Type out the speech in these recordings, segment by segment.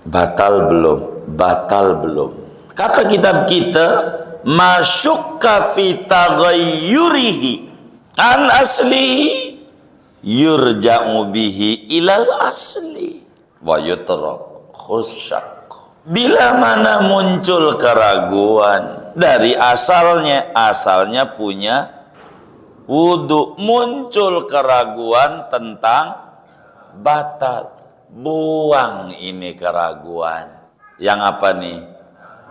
Batal belum? Batal belum. Kata kitab kita, masyukka fi taghayyurihi an aslihi yurja'u bihi ilal asli wa yutraku syak. Bila mana muncul keraguan dari asalnya punya wudu, muncul keraguan tentang batal, buang ini keraguan. Yang apa nih?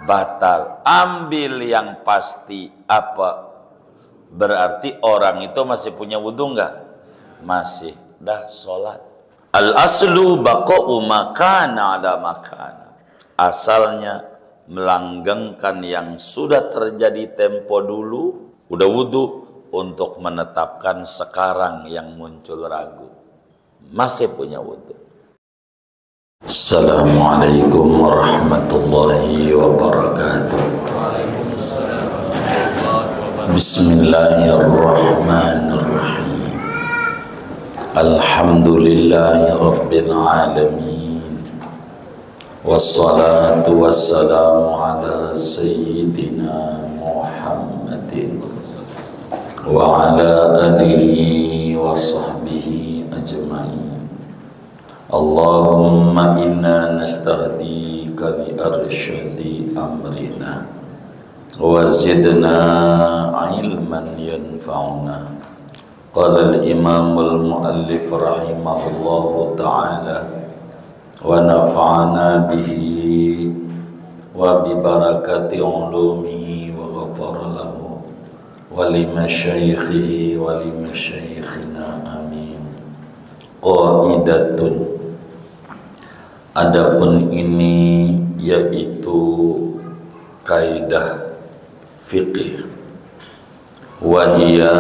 Batal. Ambil yang pasti. Apa? Berarti orang itu masih punya wudu enggak? Masih. Dah sholat. Al-aslu baqa'u makana ala makana. Asalnya melanggengkan yang sudah terjadi tempo dulu, udah wudu, untuk menetapkan sekarang yang muncul ragu. Masih punya wudu. Assalamualaikum warahmatullahi wabarakatuh. Bismillahirrahmanirrahim. Alhamdulillahi rabbil alamin. Wassalatu wassalamu ala sayyidina Muhammadin wa ala alihi wa sahbihi ajma'in. Allahumma inna nastahdika li arsyadi amrina wa zidna ilman yanfa'una. Qala al-imam al-muallif rahimahullahu ta'ala wa nafa'ana bihi wa bi barakati ulumihi wa ghafara lahu wa li masyaikhihi wa li masyaikhina amin. Qaidatun, adapun ini yaitu kaidah fikih, wahia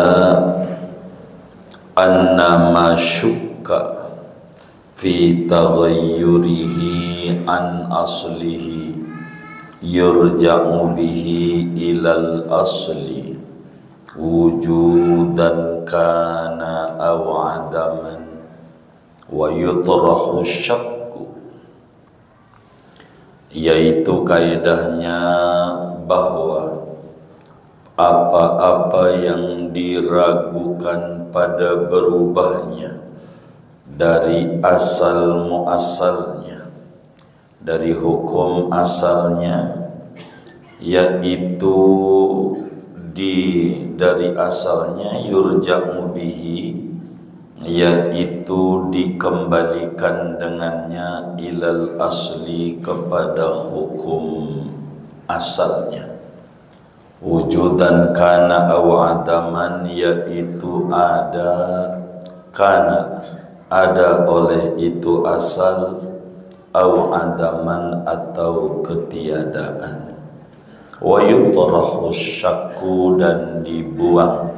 anna ma syukka fi taghayyurihi an aslihi yurja'u bihi ilal asli wujudan kana aw adaman wa yutrahu syakku, yaitu kaidahnya bahwa apa-apa yang diragukan pada berubahnya dari asal muasalnya, dari hukum asalnya, yaitu dari asalnya yurja'u bihi, yaitu dikembalikan dengannya ilal asli, kepada hukum asalnya. Wujudan kana aw adaman, yaitu ada, kana ada oleh itu asal, aw adaman atau ketiadaan. Wa yutrahu syakku, dan dibuang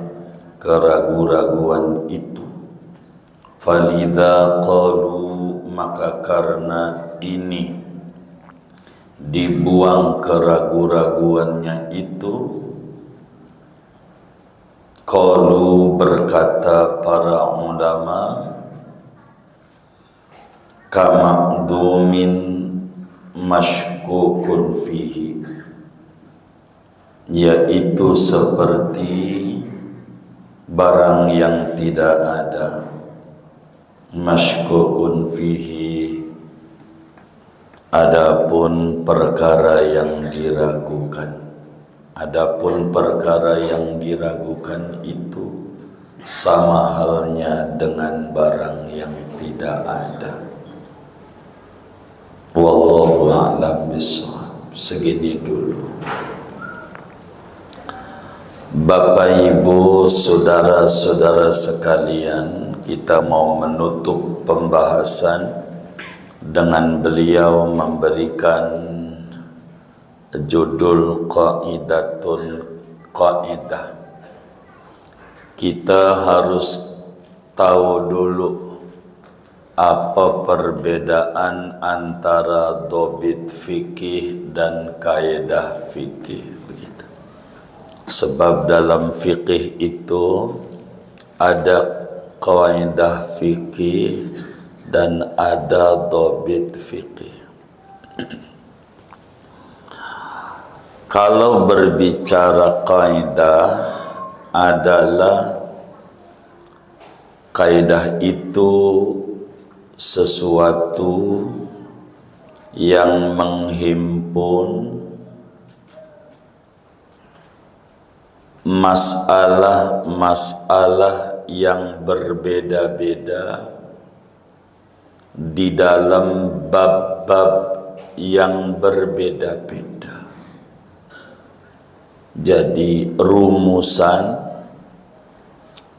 keraguan-raguan itu. Falidha qalu, maka karena ini dibuang keraguan-raguannya itu, qalu, berkata para ulama, kama'dumin mashkukun fihi, yaitu seperti barang yang tidak ada, mashkukun fihi, adapun perkara yang diragukan. Adapun perkara yang diragukan itu sama halnya dengan barang yang tidak ada. Wallahu a'lam bishawab. Segini dulu. Bapak Ibu, saudara-saudara sekalian, kita mau menutup pembahasan dengan beliau memberikan judul qaidah. Kita harus tahu dulu apa perbedaan antara dobit fikih dan kaidah fikih, begitu. Sebab dalam fikih itu ada kaidah fikih dan ada dobit fikih. Kalau berbicara kaidah adalah kaidah itu sesuatu yang menghimpun masalah-masalah yang berbeda-beda di dalam bab-bab yang berbeda-beda. Jadi rumusan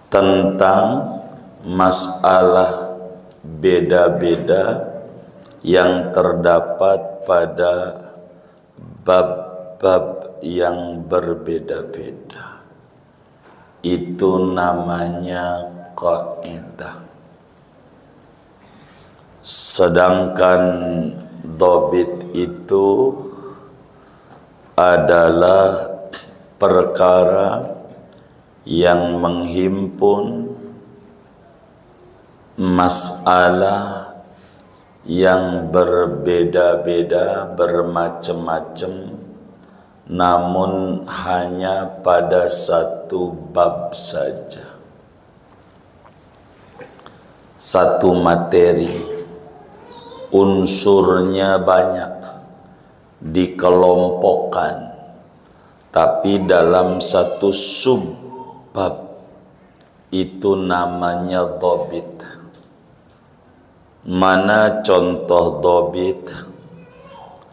tentang masalah beda-beda yang terdapat pada bab-bab yang berbeda-beda, itu namanya kaidah. Sedangkan dhabit itu adalah perkara yang menghimpun masalah yang berbeda-beda, bermacam-macam, namun hanya pada satu bab saja, satu materi, unsurnya banyak, dikelompokkan, tapi dalam satu subbab, itu namanya dhabit. Mana contoh dhabit?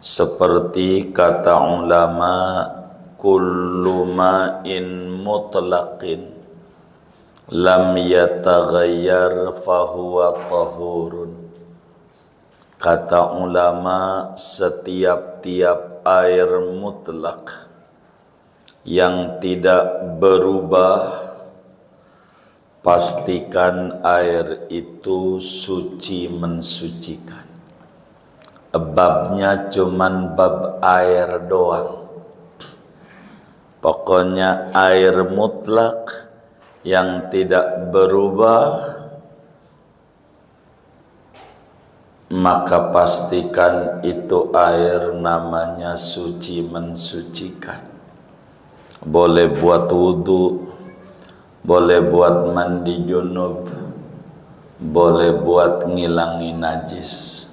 Seperti kata ulama, kullu ma'in mutlaqin lam yataghayyar fahuwa tahurun. Kata ulama, setiap-tiap air mutlak yang tidak berubah, pastikan air itu suci mensucikan. Babnya cuman bab air doang. Pokoknya air mutlak yang tidak berubah, maka pastikan itu air namanya suci mensucikan. Boleh buat wudu, boleh buat mandi junub, boleh buat ngilangi najis,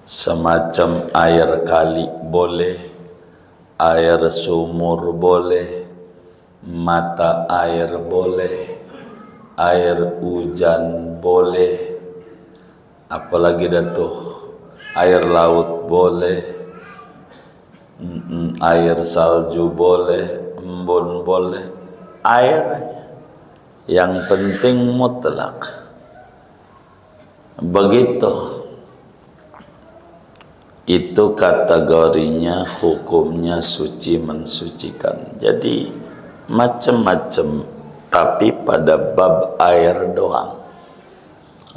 semacam air kali boleh, air sumur boleh, mata air boleh, air hujan boleh, apalagi datuh, air laut boleh, air salju boleh, embun boleh, air yang penting mutlak. Begitu, itu kategorinya, hukumnya suci mensucikan. Jadi macam-macam, tapi pada bab air doang,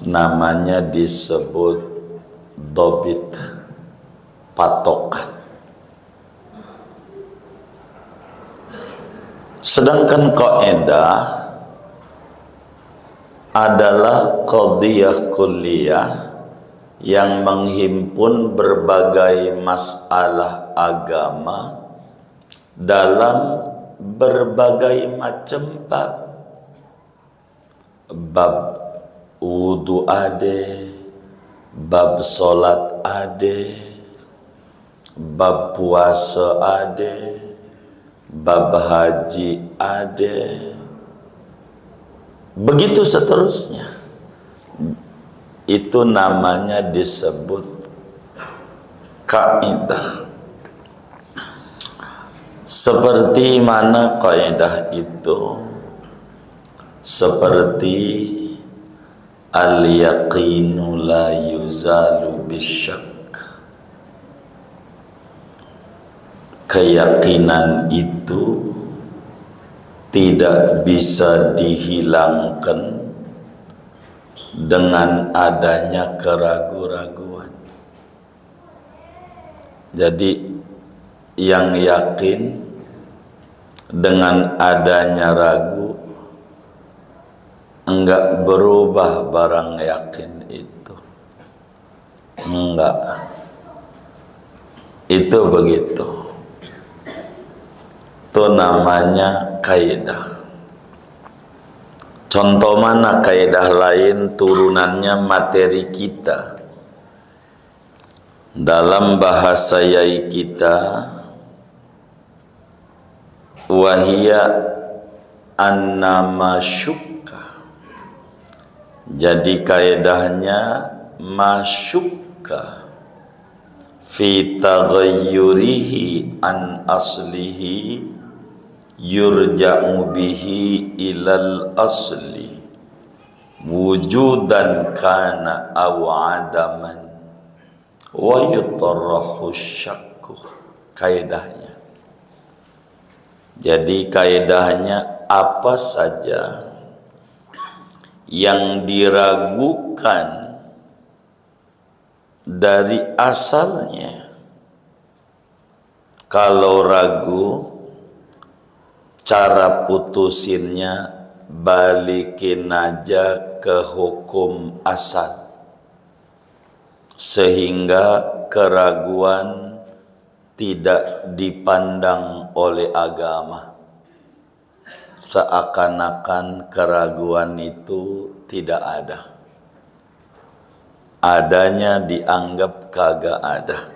namanya disebut dhabit, patokan. Sedangkan kaidah adalah qadhiyah kulliyah yang menghimpun berbagai masalah agama dalam berbagai macam bab. Bab wudu ade, bab solat ade, bab puasa ade, bab haji ade, begitu seterusnya. Itu namanya disebut kaidah. Seperti mana kaidah itu? Seperti al-yaqinu la yuzalu bisyak. Keyakinan itu tidak bisa dihilangkan dengan adanya keraguan-raguan. Jadi yang yakin dengan adanya ragu, enggak berubah barang yakin itu, enggak. Itu begitu. Itu namanya kaidah. Contoh mana kaidah lain turunannya materi kita? Dalam bahasa yai kita, wahia annama syukka. Jadi kaidahnya masyukka fi taghayyurihi an aslihi yurja'u bihi ilal asli wujudan kana aw adaman wa yutarrahu syakku. Kaidahnya, jadi kaidahnya apa saja yang diragukan dari asalnya, kalau ragu cara putusinnya balikin aja ke hukum asal, sehingga keraguan tidak dipandang oleh agama, seakan-akan keraguan itu tidak ada, adanya dianggap kagak ada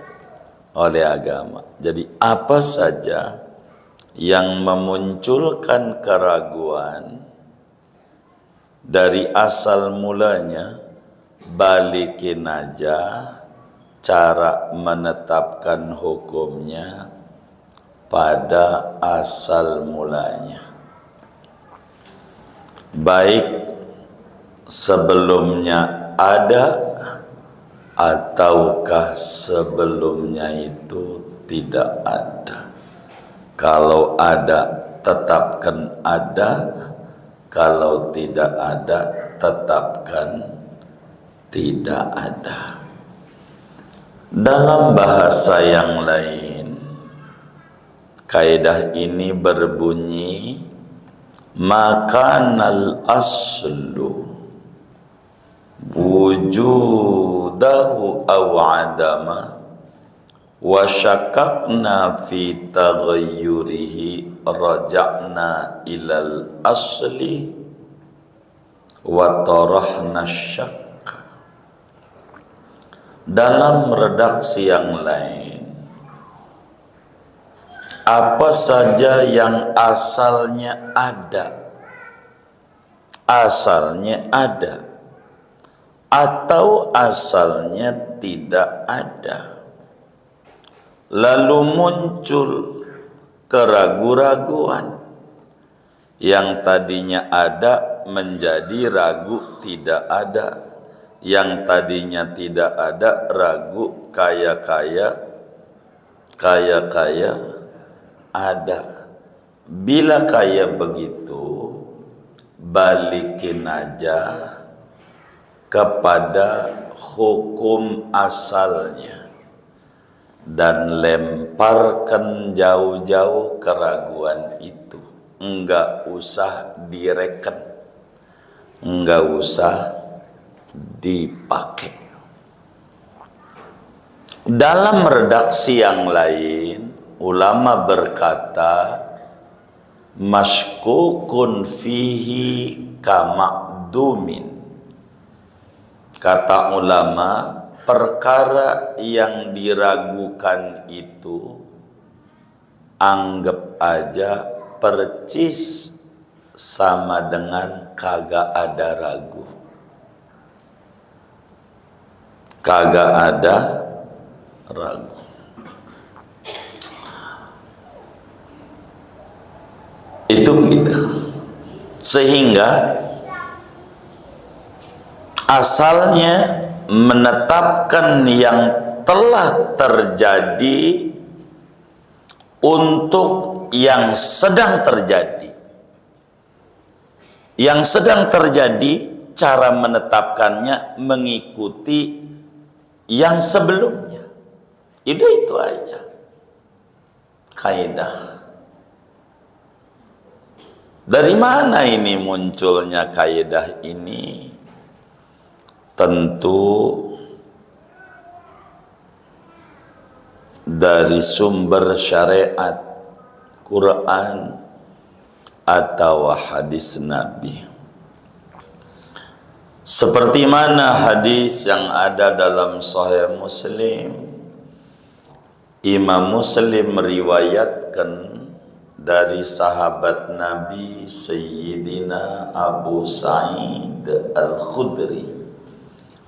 oleh agama. Jadi apa saja yang memunculkan keraguan dari asal mulanya, balikin aja cara menetapkan hukumnya pada asal mulanya, baik sebelumnya ada ataukah sebelumnya itu tidak ada. Kalau ada, tetapkan ada. Kalau tidak ada, tetapkan tidak ada. Dalam bahasa yang lain, kaidah ini berbunyi makanal aslu wujudahu aw adama wa syakakna fi taghayyurihi raja'na ilal asli wa tarahna syakka. Dalam redaksi yang lain, apa saja yang asalnya ada atau asalnya tidak ada, lalu muncul keraguan-raguan, yang tadinya ada menjadi ragu tidak ada, yang tadinya tidak ada ragu kaya-kaya ada. Bila kaya begitu, balikin aja kepada hukum asalnya dan lemparkan jauh-jauh keraguan itu. Enggak usah direken, enggak usah dipakai. Dalam redaksi yang lain, ulama berkata masykukun fihi kamakdumin. Kata ulama, perkara yang diragukan itu anggap aja percis sama dengan kagak ada ragu, kagak ada ragu. Itu begitu. Sehingga asalnya menetapkan yang telah terjadi untuk yang sedang terjadi. Yang sedang terjadi, cara menetapkannya mengikuti yang sebelumnya. Itu aja kaidah. Dari mana ini munculnya kaidah ini? Tentu dari sumber syariat Quran atau hadis Nabi. Seperti mana hadis yang ada dalam Sahih Muslim, Imam Muslim meriwayatkan dari sahabat Nabi Sayyidina Abu Sa'id Al-Khudri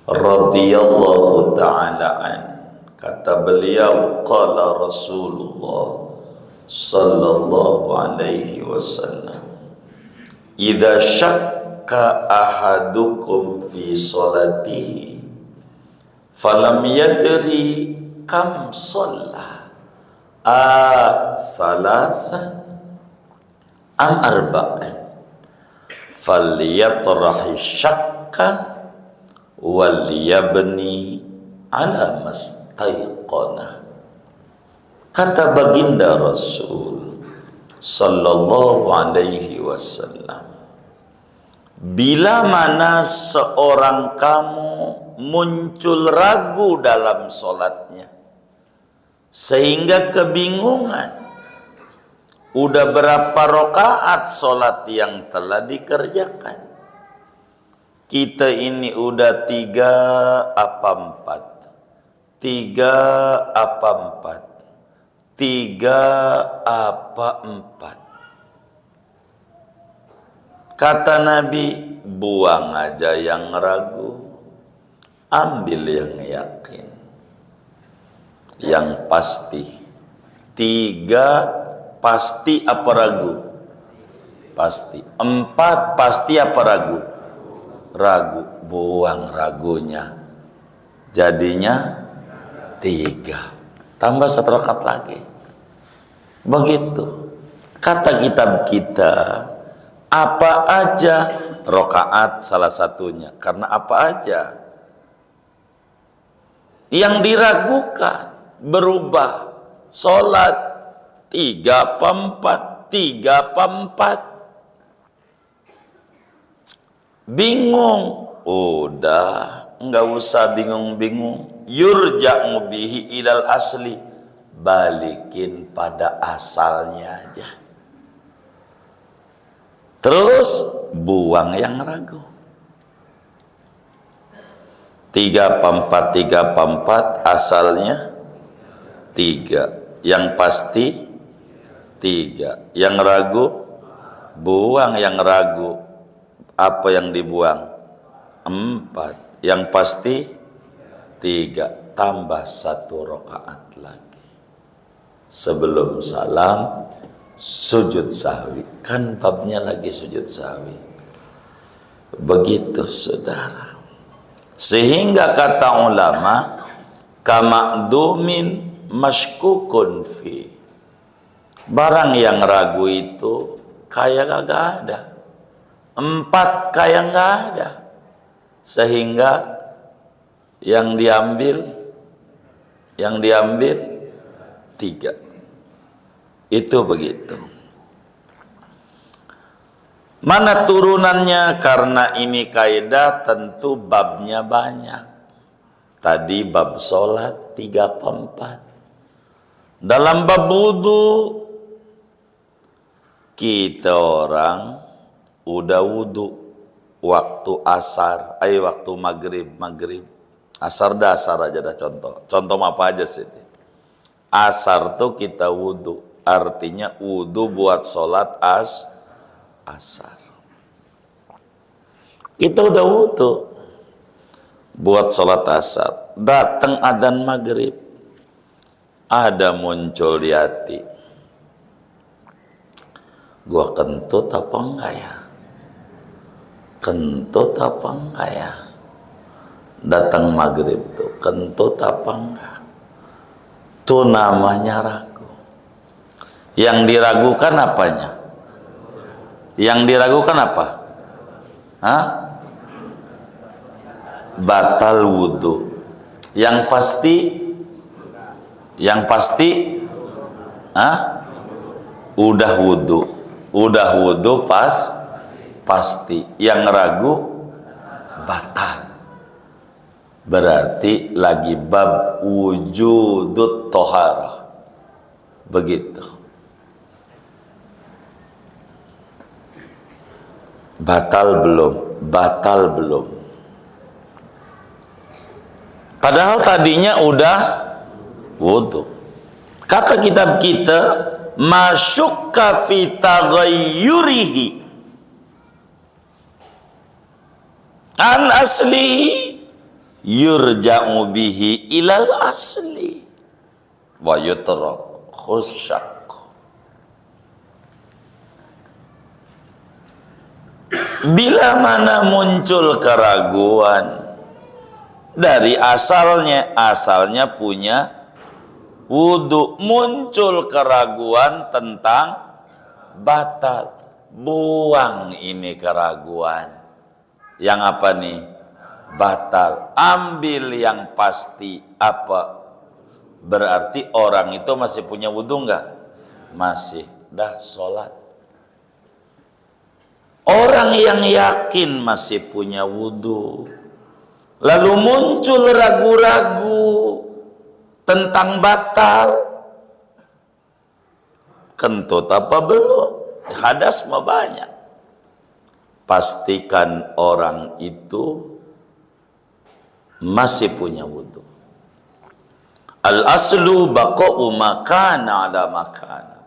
radhiyallahu ta'ala an. Kata beliau, qala Rasulullah sallallahu alaihi wasallam, idza syakka ahadukum fi salatihi falam yadri kam shalla salasan am arba'in falyatrahi syakka wal yabni ala mastaiqana. Kata baginda Rasul sallallahu alaihi wasallam, bila mana seorang kamu muncul ragu dalam solatnya sehingga kebingungan, udah berapa rakaat solat yang telah dikerjakan, kita ini udah 3 apa 4, 3 apa 4, 3 apa 4. Kata Nabi, buang aja yang ragu, ambil yang yakin, yang pasti. 3 pasti apa ragu? Pasti. 4 pasti apa ragu? Ragu. Buang ragunya, jadinya 3. Tambah 1 rakaat lagi. Begitu. Kata kitab kita, apa aja rakaat salah satunya. Karena apa aja yang diragukan berubah. Solat 3 apa 4, 3 apa 4. Bingung. Udah, nggak usah bingung-bingung. Yurja'u bihi ilal asli, balikin pada asalnya aja. Terus buang yang ragu. 3 apa 4, 3 apa 4, asalnya 3. Yang pasti 3. Yang ragu, buang yang ragu. Apa yang dibuang? 4. Yang pasti 3, tambah 1 rakaat lagi. Sebelum salam, sujud sahwi. Kan babnya lagi sujud sahwi. Begitu saudara. Sehingga kata ulama, kamakdumin mashkukun fi. Barang yang ragu itu kayak kagak ada. 4 kayak nggak ada. Sehingga yang diambil 3. Itu begitu. Mana turunannya? Karena ini kaidah tentu babnya banyak. Tadi bab solat 3 apa 4. Dalam bab wudu, kita orang udah wudu waktu asar, waktu maghrib. Asar dah, asar aja dah contoh. Contoh apa aja sih? Asar tuh kita wudu, artinya wudu buat sholat asar. Kita udah wudu buat sholat asar. Datang adzan maghrib, ada muncul di hati, gua kentut apa enggak ya? Kentut apa enggak ya? Datang maghrib tuh, kentut apa enggak? Itu namanya ragu. Yang diragukan apanya? Yang diragukan apa? Hah? Batal wudu. Yang pasti, hah? Udah wudu pasti. Yang ragu batal. Berarti lagi bab wujudut toharah. Begitu. Batal belum? Batal belum. Padahal tadinya udah wudu. Kata kitab kita, masyukka fi taghayyurihi an aslihi yurja'u bihi ilal asli wa yutrak khusyak. Bila mana muncul keraguan dari asalnya punya wudu, muncul keraguan tentang batal, buang ini keraguan. Yang apa nih? Batal. Ambil yang pasti. Apa? Berarti orang itu masih punya wudu enggak? Masih. Dah sholat. Orang yang yakin masih punya wudu, lalu muncul ragu-ragu tentang batal, kentut apa belum? Hadas mah banyak. Pastikan orang itu masih punya wudu. Al-aslu baqa'u makana ala makana.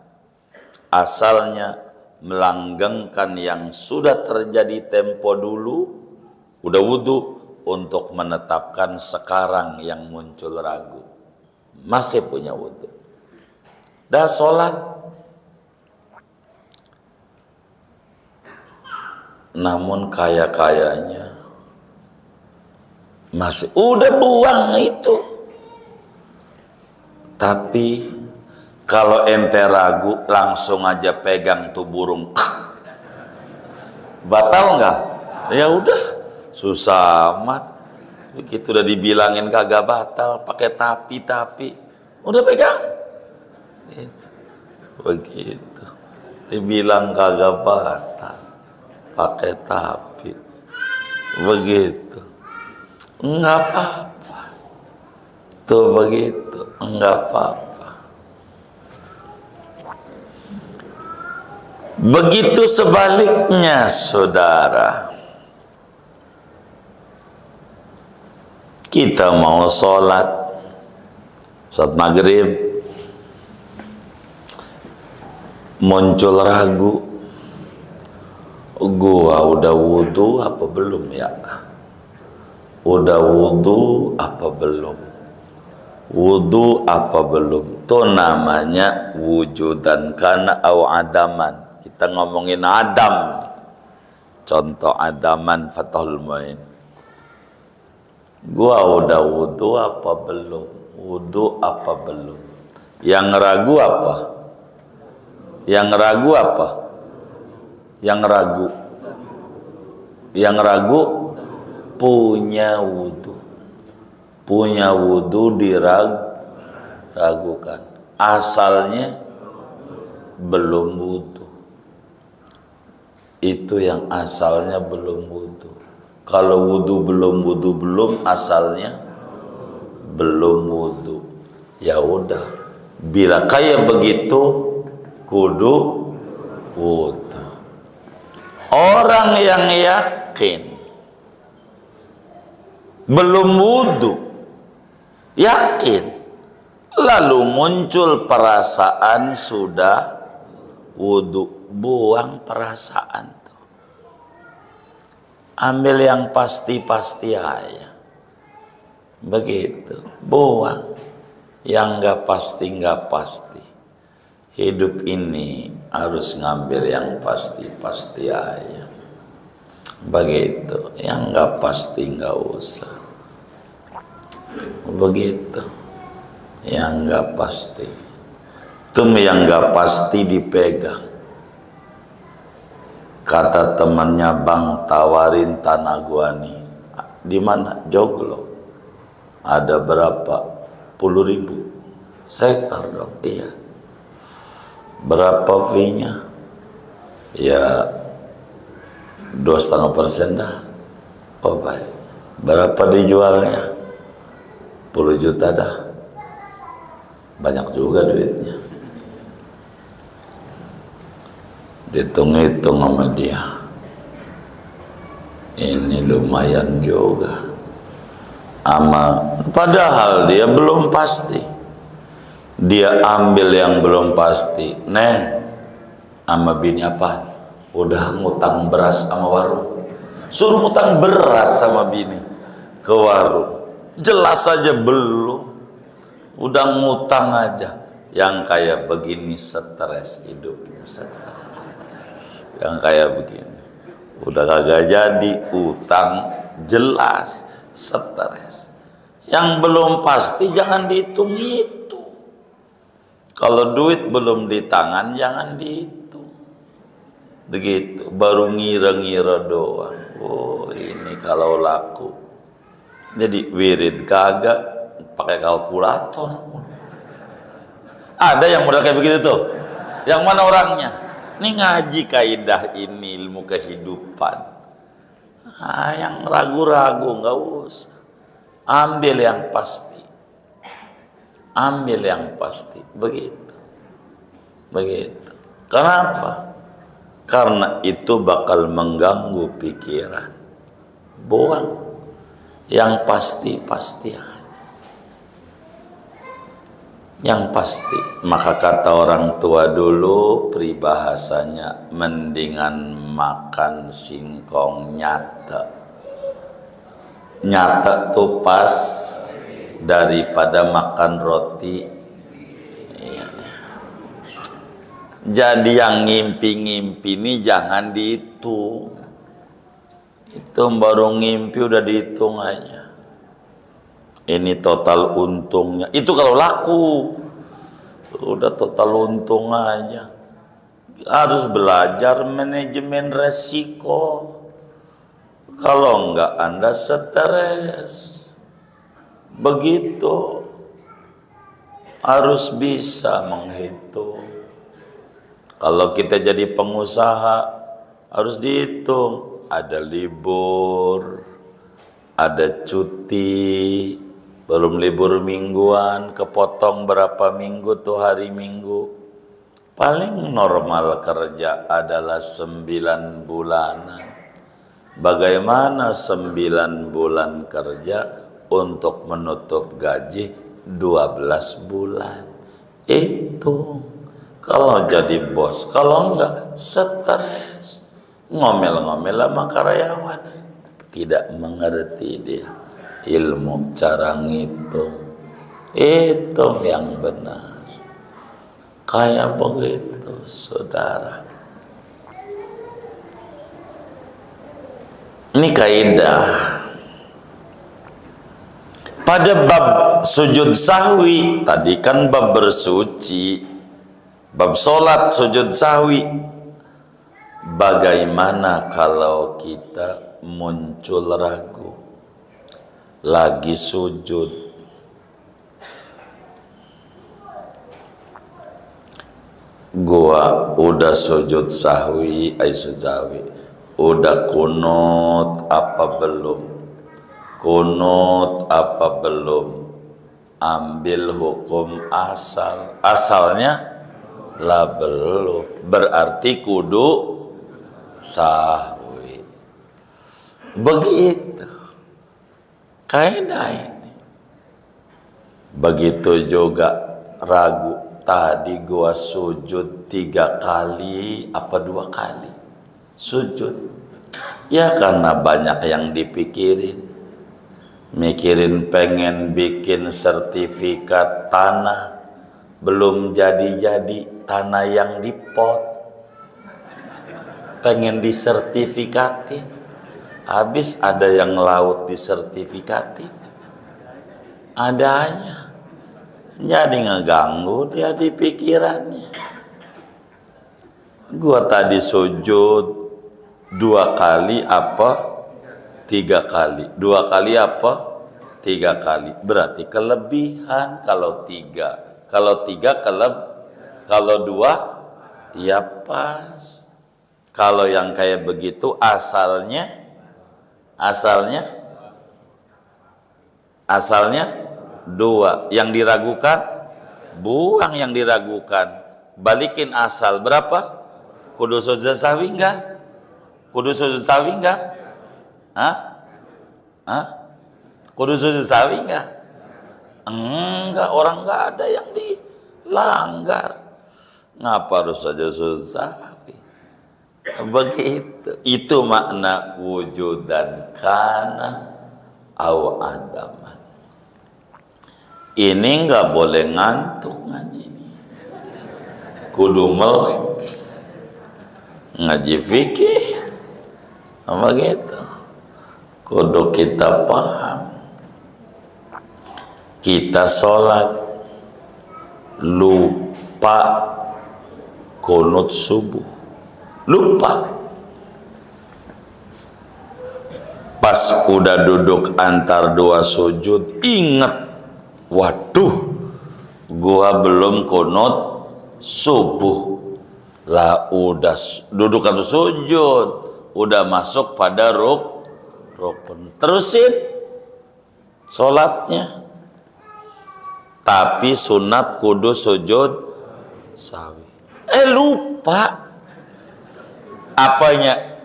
Asalnya melanggengkan yang sudah terjadi tempo dulu, udah wudu, untuk menetapkan sekarang yang muncul ragu. Masih punya wudu. Dah sholat, namun kaya-kayanya masih udah buang itu. Tapi kalau ente ragu, langsung aja pegang tuh burung, batal nggak? Ya udah, susah amat. Begitu udah dibilangin kagak batal, pakai tapi, udah pegang. Begitu, dibilang kagak batal, pakai tapi, begitu, nggak apa-apa. Tuh begitu, nggak apa-apa. Begitu sebaliknya, saudara. Kita mau sholat maghrib, muncul ragu, gua udah wudu apa belum ya? Udah wudu apa belum? Wudu apa belum? Itu namanya wujudan kana au adaman. Kita ngomongin adam. Contoh adaman Fathul Muin. Gua udah wudu apa belum? Wudu apa belum? Yang ragu apa? Yang ragu apa? Yang ragu. Yang ragu punya wudu. Punya wudu diragukan. Asalnya belum wudu. Itu yang asalnya belum wudu. Kalau wudu belum, asalnya belum wudu. Ya udah, bila kayak begitu kudu wudu. Orang yang yakin belum wudu, yakin, lalu muncul perasaan sudah wudu, buang perasaan tuh. Ambil yang pasti-pasti aja. Begitu, buang. Yang nggak pasti. Hidup ini harus ngambil yang pasti-pasti aja. Begitu, yang nggak pasti nggak usah. Begitu, yang nggak pasti. Itu yang nggak pasti dipegang. Kata temannya, Bang, tawarin tanah gua nih. Di mana? Joglo. Ada berapa? 10.000 hektar dong. Iya. Berapa fee-nya? Ya 2,5% dah. Oh baik. Berapa dijualnya? 10 juta dah. Banyak juga duitnya. Dihitung-hitung sama dia, ini lumayan juga. Padahal dia belum pasti. Dia ambil yang belum pasti. Neng, sama bini apa? Udah ngutang beras sama warung. Suruh ngutang beras sama bini ke warung. Jelas aja belum. Udah ngutang aja. Yang kayak begini stres hidupnya, stres. Yang kayak begini udah kagak jadi, utang jelas, stres. Yang belum pasti jangan dihitung itu. Kalau duit belum di tangan jangan dihitung. Begitu, baru ngira-ngira doang. Oh, ini kalau laku. Jadi wirid kagak pakai kalkulator. Ada yang model kayak begitu tuh. Yang mana orangnya? Ini ngaji kaidah ini, ilmu kehidupan. Yang ragu-ragu nggak usah. Ambil yang pasti. Ambil yang pasti. Begitu. Begitu. Kenapa? Karena itu bakal mengganggu pikiran. Buang. Yang pasti-pasti aja. Yang pasti. Maka kata orang tua dulu, peribahasanya, mendingan makan singkong nyata. Nyata tuh pas daripada makan roti. Iya. Jadi yang ngimpi-ngimpi ini jangan dihitung. Itu baru ngimpi udah dihitung aja. Ini total untungnya. Itu kalau laku. Udah total untung aja. Harus belajar manajemen resiko. Kalau enggak Anda stres. Begitu. Harus bisa menghitung. Kalau kita jadi pengusaha harus dihitung. Ada libur, ada cuti, belum libur mingguan, kepotong berapa minggu tuh hari Minggu. Paling normal kerja adalah 9 bulanan. Bagaimana 9 bulan kerja untuk menutup gaji 12 bulan? Itu kalau jadi bos, kalau enggak stres, ngomel-ngomel sama karyawan, tidak mengerti dia ilmu cara ngitung. Hitung yang benar. Kayak begitu, saudara. Ini kaidah. Pada bab sujud sahwi, tadi kan bab bersuci, bab sholat sujud sahwi. Bagaimana kalau kita muncul ragu, lagi sujud, gua udah sujud sahwi, udah kunut apa belum? Kunut apa belum? Ambil hukum asal. Asalnya lah belum. Berarti kudu sahwi. Begitu kaidah ini. Begitu juga ragu. Tadi gua sujud 3 kali apa 2 kali sujud. Ya karena banyak yang dipikirin. Mikirin pengen bikin sertifikat tanah, belum jadi-jadi tanah yang di pot. Pengen disertifikatin, habis ada yang laut disertifikatin. Adanya. Jadi ngeganggu dia di pikirannya. Gua tadi sujud 2 kali apa 3 kali? 2 kali apa 3 kali? Berarti kelebihan kalau 3. Kalau 3 kalau 2 ya pas. Kalau yang kayak begitu asalnya 2. Yang diragukan, buang yang diragukan. Balikin asal berapa? Kudu sujud sahwi enggak? Kudu sujud sahwi enggak? Hah? Hah? Kudu sujud sahwi enggak? Enggak, orang enggak ada yang dilanggar. Ngapa harus saja sujud sahwi? Begitu. Itu makna wujudan kana au adaman. Ini enggak boleh ngantuk ngaji ini. Kudu melek. Ngaji fikih apa gitu. Kudu kita paham. Kita sholat lupa kunut subuh, lupa. Pas udah duduk antar dua sujud, ingat, waduh, gua belum kunut subuh. Lah udah duduk atau sujud, udah masuk pada rukun. Terusin sholatnya. Tapi sunat kudu sujud sahwi. Lupa. Apanya?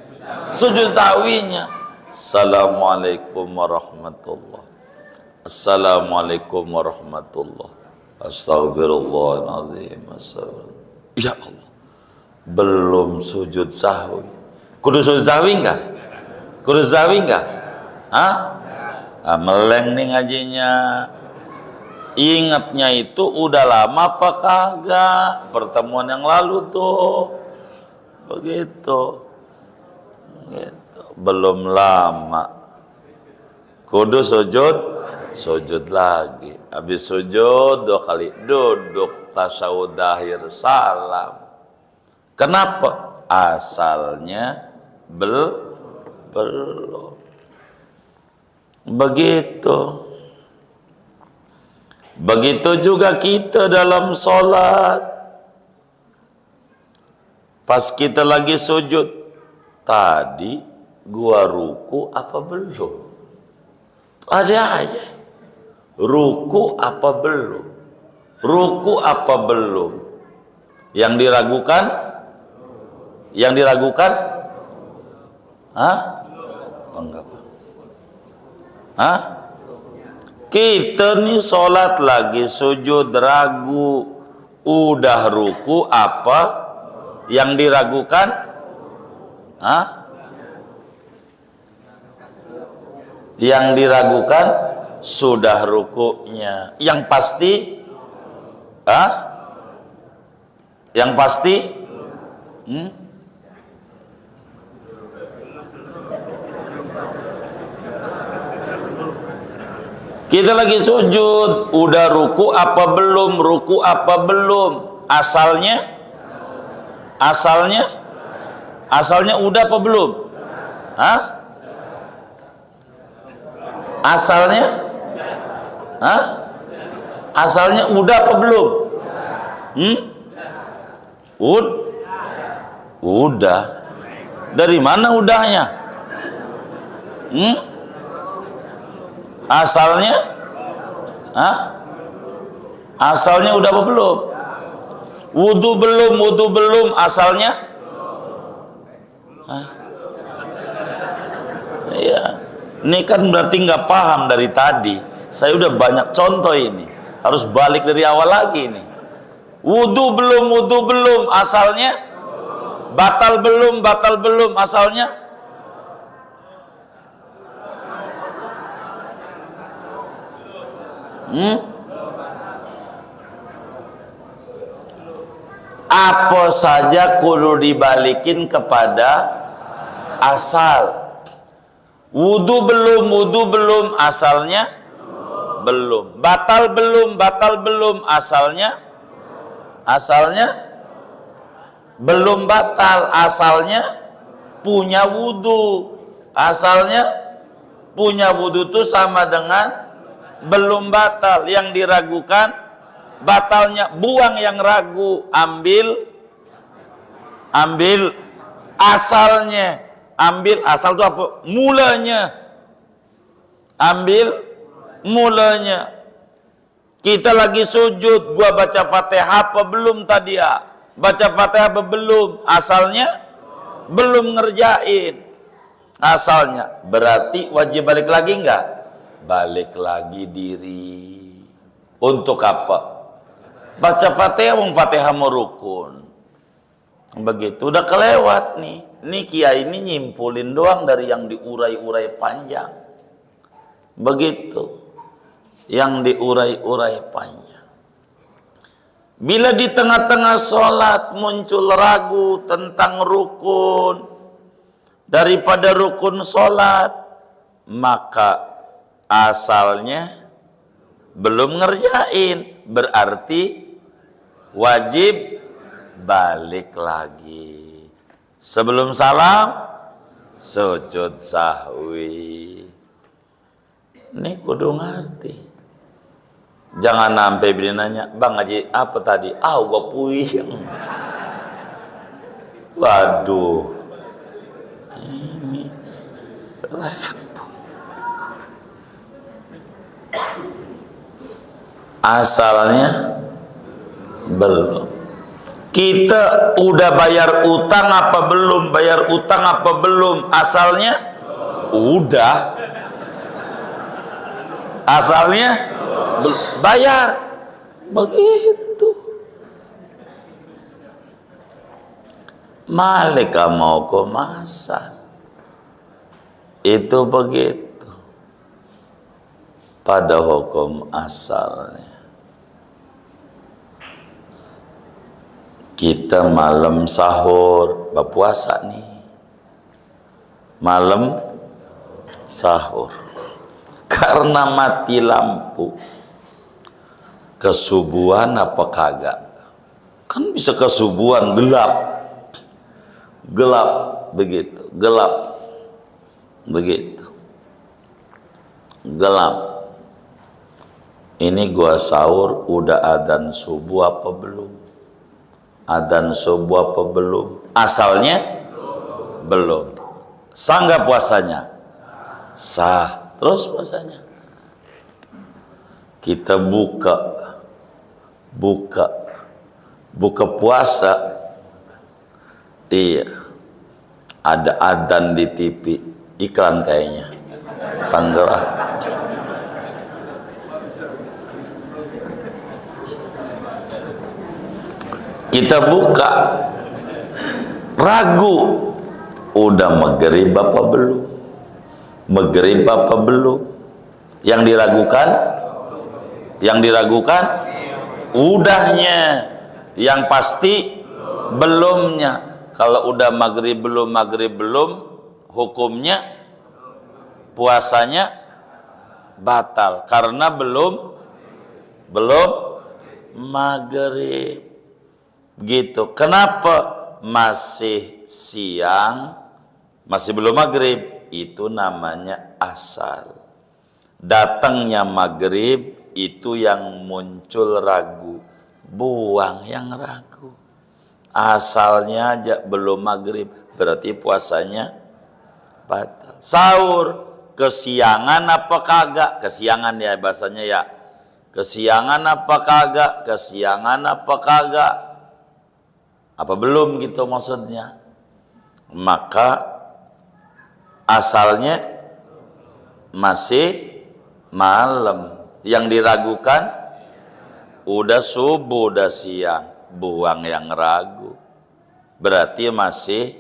Sujud sahwinya. Assalamualaikum warahmatullah. Assalamualaikum warahmatullah. Astagfirullahaladzim. Ya Allah. Belum sujud sahwi. Kudu sujud sahwi enggak? Kudu sahwi enggak? Hah? Meleng nih ngajinya. Ingatnya itu udah lama apa kagak? Pertemuan yang lalu tuh. Begitu. Belum lama. Kudu sujud lagi. Habis sujud 2 kali duduk, tasyahud akhir, salam. Kenapa? Asalnya belum. Begitu. Begitu juga kita dalam sholat. Pas kita lagi sujud, tadi gua ruku apa belum? Ada aja. Ruku apa belum? Ruku apa belum? Yang diragukan? Yang diragukan? Hah? Enggak. Hah? Kita nih sholat lagi sujud ragu, udah ruku apa yang diragukan? Hah? Yang diragukan sudah rukunya. Yang pasti? Hah? Yang pasti? Kita lagi sujud, udah ruku apa belum? Ruku apa belum? Asalnya? Asalnya? Asalnya udah apa belum? Hah? Asalnya? Hah? Asalnya udah apa belum? Udah. Dari mana udahnya? Asalnya? Hah? Asalnya udah apa belum? Wudu belum, asalnya? Hah? Iya. Ini kan berarti nggak paham dari tadi. Saya udah banyak contoh ini. Harus balik dari awal lagi ini. Wudu belum, asalnya? Batal belum, asalnya? Apa saja kudu dibalikin kepada asal. Wudu belum, asalnya? Belum. Batal belum, asalnya? Asalnya? Belum batal, asalnya? Punya wudu. Asalnya? Punya wudu itu sama dengan belum batal. Yang diragukan batalnya, buang yang ragu, ambil asalnya. Ambil asal itu apa? Mulanya. Ambil mulanya. Kita lagi sujud, gua baca Fatihah apa belum tadi ya? Baca Fatihah apa belum? Asalnya belum ngerjain. Asalnya berarti wajib balik lagi enggak? Balik lagi diri. Untuk apa? Baca Fatihah, Fatihah mau rukun. Begitu udah kelewat nih. Ini kiai ini nyimpulin doang dari yang diurai-urai panjang. Begitu. Yang diurai-urai panjang. Bila di tengah-tengah sholat muncul ragu tentang rukun daripada rukun sholat, maka asalnya belum ngerjain, berarti wajib balik lagi. Sebelum salam sujud sahwi. Ini kudu ngerti. Jangan sampai bini nanya, "Bang Haji, apa tadi?" "Ah, gua puyeng." Waduh. Ini repot. Asalnya belum. Kita udah bayar utang apa belum? Bayar utang apa belum? Asalnya udah. Asalnya bayar. Begitu. Malika mau ke masa. Itu begitu. Pada hukum asalnya. Kita malam sahur, berpuasa nih. Malam sahur. Karena mati lampu. Kesubuhan apa kagak? Kan bisa kesubuhan, gelap. Gelap, begitu. Gelap. Begitu. Gelap. Ini gua sahur, udah adzan subuh apa belum? Adzan subuh apa belum? Asalnya belum. Sah nggak puasanya? Sah. Terus puasanya. Kita buka puasa. Iya. Ada adzan di TV, iklan kayaknya. Tangerang. Kita buka, ragu, udah maghrib apa belum? Maghrib apa belum? Yang diragukan, udahnya. Yang pasti belumnya. Kalau udah maghrib belum, hukumnya puasanya batal karena belum maghrib. Gitu. Kenapa? Masih siang, masih belum maghrib. Itu namanya asal. Datangnya maghrib itu yang muncul ragu. Buang yang ragu. Asalnya aja belum maghrib, berarti puasanya batal. Sahur kesiangan apa kagak? Kesiangan ya bahasanya ya. Kesiangan apa kagak? Kesiangan apa kagak? Apa belum gitu maksudnya? Maka asalnya masih malam. Yang diragukan udah subuh, udah siang. Buang yang ragu. Berarti masih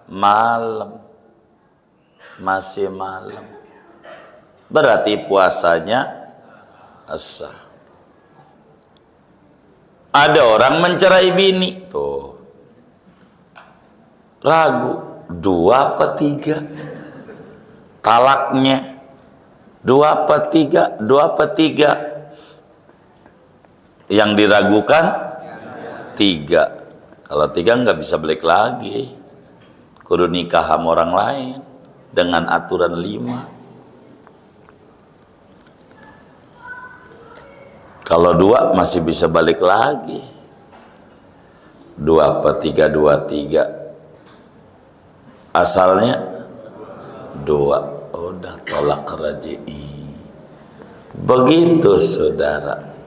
malam. Masih malam. Berarti puasanya sah. Ada orang mencerai bini, tuh ragu 2 apa 3 talaknya, 2 apa 3, 2 apa 3. Yang diragukan 3. Kalau 3 nggak bisa balik lagi, kudu nikah sama orang lain dengan aturan 5. Kalau 2 masih bisa balik lagi. 2 apa 3, 2, 3. Asalnya 2. Udah tolak raj'i. Begitu saudara.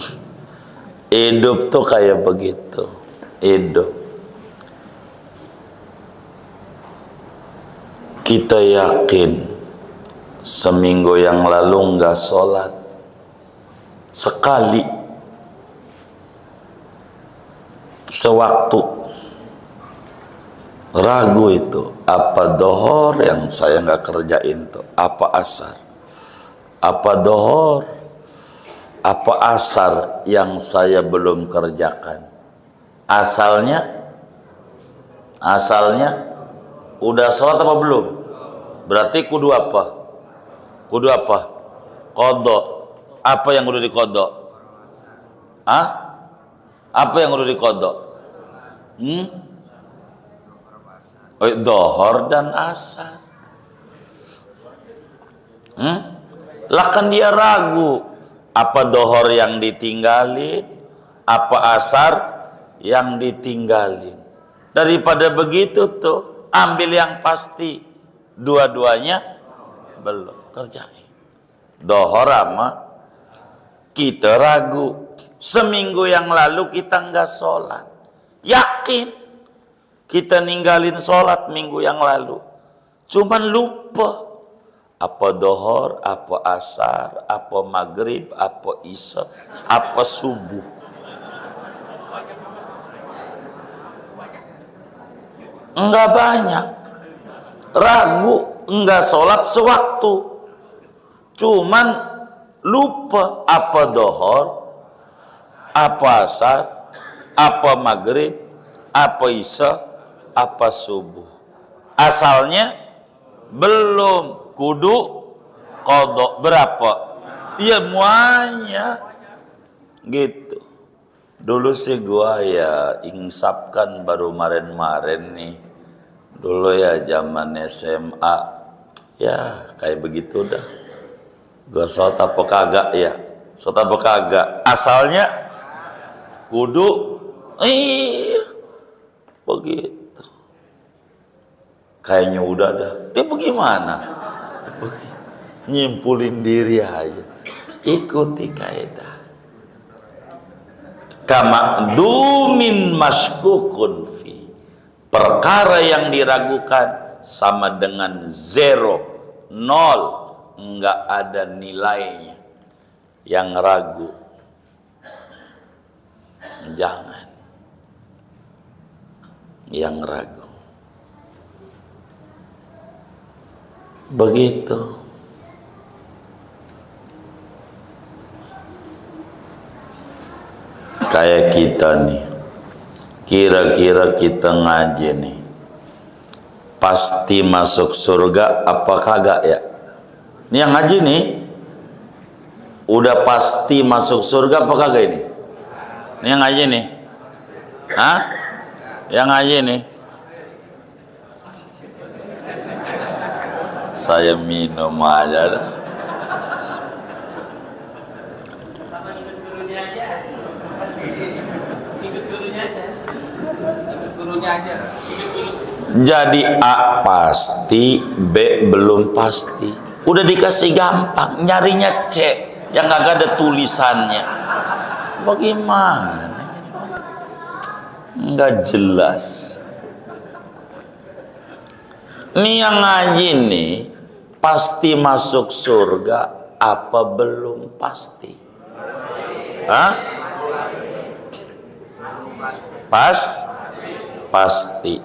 Hidup tuh kayak begitu. Edo. Kita yakin seminggu yang lalu nggak sholat sekali, sewaktu ragu itu apa dohor yang saya nggak kerjain tuh, apa asar, apa dohor, apa asar yang saya belum kerjakan. Asalnya udah sholat apa belum? Berarti kudu apa? Kudu apa? Kodok. Apa yang kudu dikodok? Hah? Apa yang kudu dikodok? Dohor dan asar. Lah kan dia ragu. Apa dohor yang ditinggalin? Apa asar yang ditinggalin? Daripada begitu tuh, ambil yang pasti. Dua-duanya belum kerjain. Dohor ama kita ragu. Seminggu yang lalu kita nggak sholat. Yakin kita ninggalin sholat minggu yang lalu. Cuman lupa. Apa dohor, apa asar, apa maghrib, apa isya, apa subuh. Enggak banyak. Ragu, enggak sholat sewaktu. Cuman lupa apa dohor, apa asar, apa maghrib, apa isya, apa subuh. Asalnya belum, kudu kodok. Berapa? Ya muanya gitu. Dulu sih gua ya insapkan baru kemarin-kemarin nih. Dulu ya zaman SMA ya kayak begitu dah. Gua sholat apa kagak ya? Sholat apa kagak? Asalnya kudu begitu. Kayaknya udah dah. Dia bagaimana? Nyimpulin diri aja. Ikuti kaidah. Kama dumin maskukun fi. Perkara yang diragukan sama dengan zero, nol, enggak ada nilainya. Yang ragu jangan. Yang ragu begitu. Kayak kita nih, kira-kira kita ngaji nih pasti masuk surga apa kagak ya? Ini yang ngaji nih udah pasti masuk surga apa kagak ini? Ini yang ngaji nih. Hah? Yang ngaji nih. Saya minum aja dah. Jadi A pasti, B belum pasti. Udah dikasih gampang, nyarinya C yang gak ada tulisannya. Bagaimana? Nggak jelas. Ini yang ngaji nih pasti masuk surga apa belum pasti? Hah? Pasti.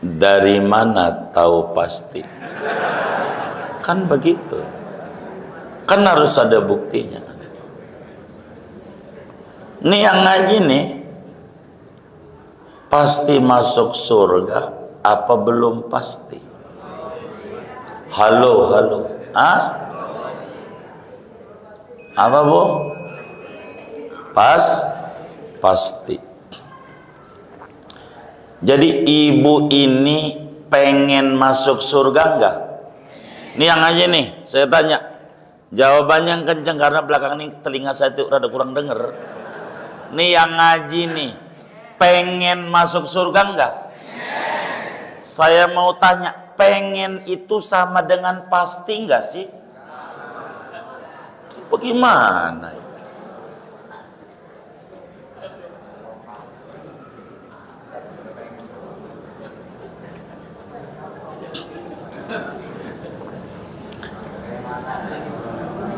Dari mana tahu pasti? Kan begitu. Kan harus ada buktinya. Ini yang ngaji nih pasti masuk surga apa belum pasti? Halo. Ah? Apa bu? Pasti. Jadi ibu ini pengen masuk surga enggak? Ini yang aja nih, saya tanya. Jawabannya yang kenceng karena belakangan ini telinga saya tuh rada kurang denger. Ini yang ngaji nih, pengen masuk surga enggak? Saya mau tanya, pengen itu sama dengan pasti enggak sih? Bagaimana?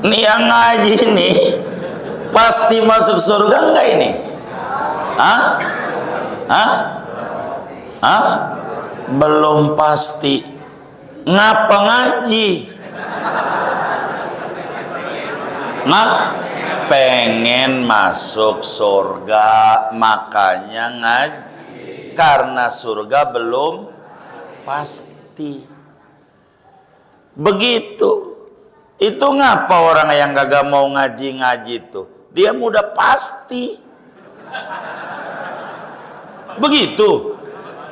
Nih yang ngaji nih pasti masuk surga enggak ini? Hah? Hah? Hah? Belum pasti. Ngapa ngaji? Pengen masuk surga, makanya ngaji. Karena surga belum pasti. Begitu. Itu ngapa orang yang gak mau ngaji-ngaji tuh? Dia mudah pasti. Begitu.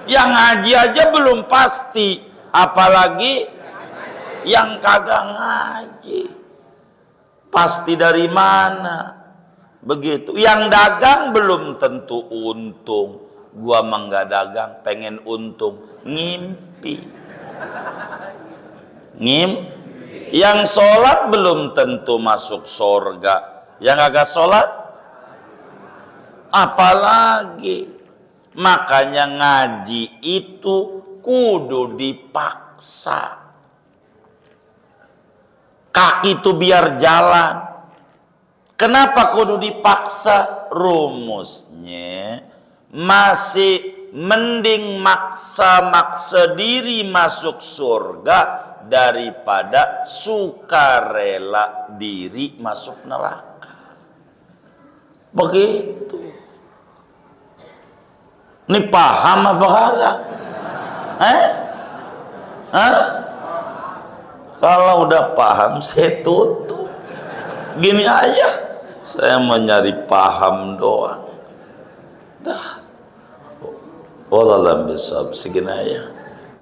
Yang ngaji aja belum pasti, apalagi yang kagak ngaji. Pasti dari mana? Begitu. Yang dagang belum tentu untung. Gua mah nggak dagang, pengen untung. Ngimpi. Yang sholat belum tentu masuk surga. Yang kagak sholat, apalagi. Makanya ngaji itu kudu dipaksa. Kaki itu biar jalan. Kenapa kudu dipaksa? Rumusnya masih mending maksa diri masuk surga daripada sukarela diri masuk neraka. Begitu. Ini paham apa kagak? Kalau udah paham saya tutup. Gini aja, saya mau nyari paham doang. Dah. Wallahualam bisawab, segini aja.